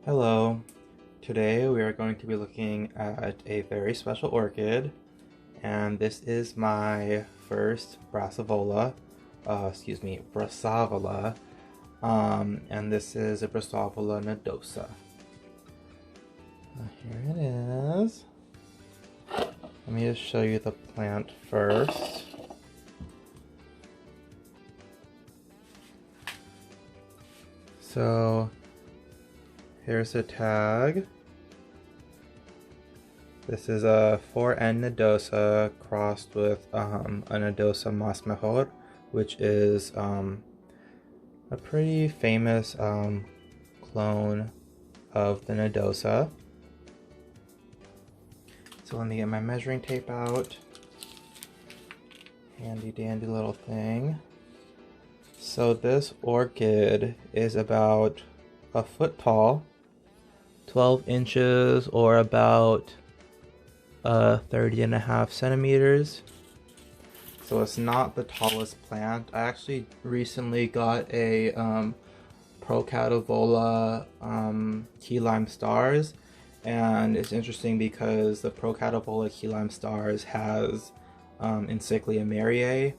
Hello, today we are going to be looking at a very special orchid, and this is my first Brassavola, and this is a Brassavola nodosa. Here it is. Let me just show you the plant first. So here's a tag. This is a 4N nodosa crossed with a nodosa Mejor, which is a pretty famous clone of the nodosa. So let me get my measuring tape out. Handy dandy little thing. So this orchid is about a foot tall, 12 inches or about 30.5 centimeters. So it's not the tallest plant. I actually recently got a Brassavola key lime stars, and it's interesting because the Brassavola key lime stars has Encyclia Mariae,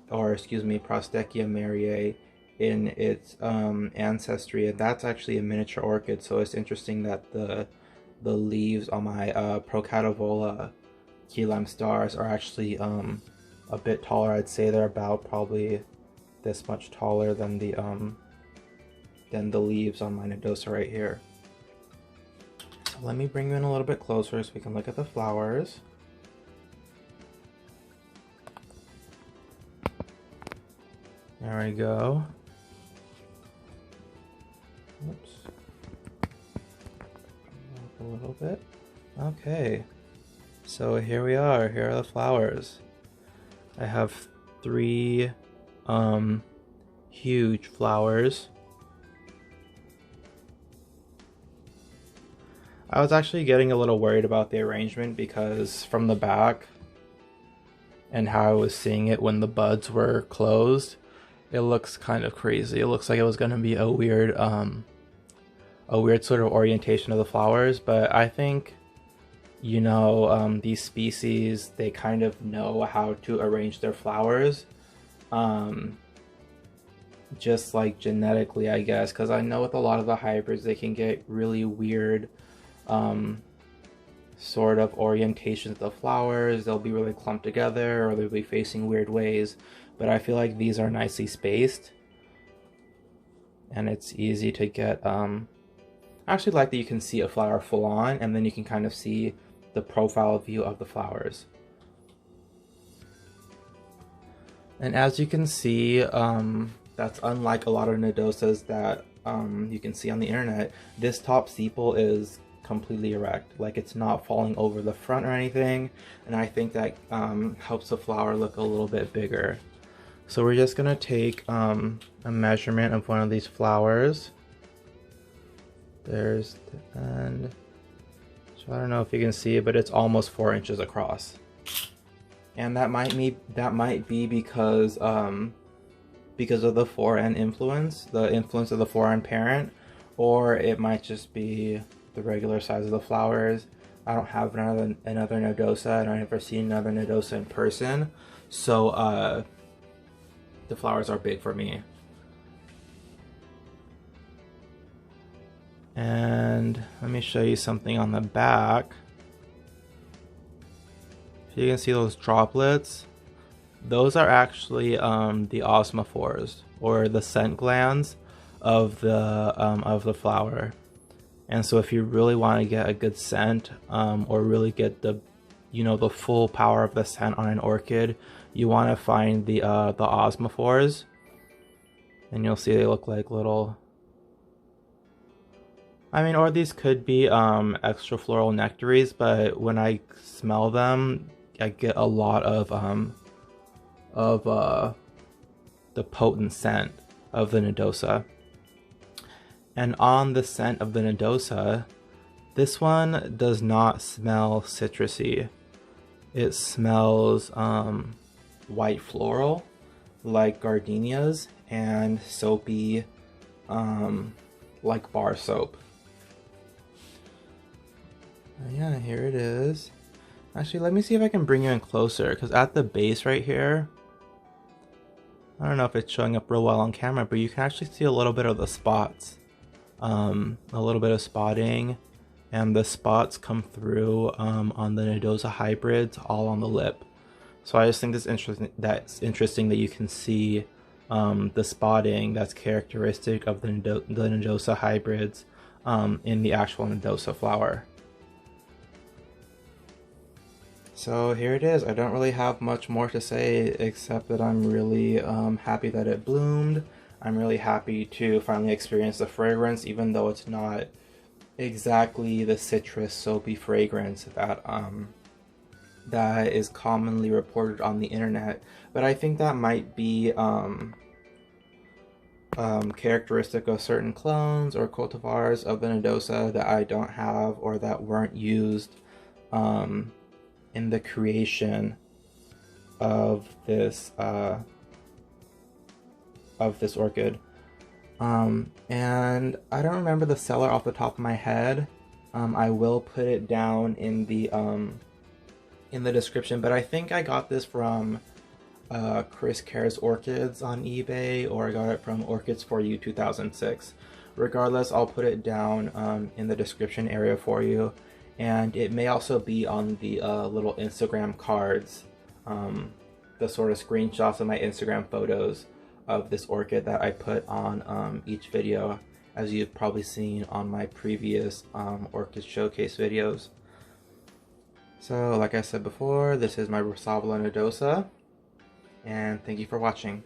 or excuse me, Prostechia Mariae in its ancestry, and that's actually a miniature orchid. So it's interesting that the leaves on my Brassavola key lime stars are actually a bit taller. I'd say they're about probably this much taller than the leaves on my nodosa right here. So let me bring you in a little bit closer so we can look at the flowers. There we go. Oops. Up a little bit. Okay. So here we are. Here are the flowers. I have three huge flowers. I was actually getting a little worried about the arrangement because from the back and how I was seeing it when the buds were closed, it looks kind of crazy. It looks like it was going to be a weird sort of orientation of the flowers, but I think, you know, these species, they kind of know how to arrange their flowers, just like genetically, I guess, because I know with a lot of the hybrids, they can get really weird sort of orientations of the flowers. They'll be really clumped together, or they'll be facing weird ways, but I feel like these are nicely spaced, and it's easy to get. I actually like that you can see a flower full on, and then you can kind of see the profile view of the flowers. And as you can see, that's unlike a lot of nodosas that you can see on the internet. This top sepal is completely erect, like it's not falling over the front or anything, and I think that helps the flower look a little bit bigger. So we're just gonna take a measurement of one of these flowers. There's the end. So I don't know if you can see it, but it's almost 4 inches across. And that might be because of the 4N influence, the influence of the 4N parent, or it might just be the regular size of the flowers. I don't have another nodosa, and I've never seen another nodosa in person, so the flowers are big for me. And let me show you something on the back. So you can see those droplets. Those are actually the osmophores, or the scent glands of the flower. And so if you really want to get a good scent, or really get the full power of the scent on an orchid, you want to find the osmophores, and you'll see they look like little. I mean, or these could be extra floral nectaries, but when I smell them, I get a lot of the potent scent of the nodosa. And on the scent of the nodosa, this one does not smell citrusy. It smells white floral, like gardenias, and soapy, like bar soap. Yeah, here it is. Actually, let me see if I can bring you in closer, because at the base right here, I don't know if it's showing up real well on camera, but you can actually see a little bit of the spots. A little bit of spotting, and the spots come through on the nodosa hybrids all on the lip. So I just think this interesting. That's interesting that you can see the spotting that's characteristic of the nodosa hybrids in the actual nodosa flower. So here it is. I don't really have much more to say except that I'm really happy that it bloomed. I'm really happy to finally experience the fragrance, even though it's not exactly the citrus soapy fragrance that is commonly reported on the internet. But I think that might be characteristic of certain clones or cultivars of the nodosa that I don't have or that weren't used in the creation of this orchid. And I don't remember the seller off the top of my head. I will put it down in the description, but I think I got this from Chris Cares Orchids on eBay, or I got it from Orchids for You 2006. Regardless, I'll put it down in the description area for you, and it may also be on the little Instagram cards, the sort of screenshots of my Instagram photos of this orchid that I put on each video, as you've probably seen on my previous orchid showcase videos. So like I said before, this is my Brassavola nodosa, and thank you for watching.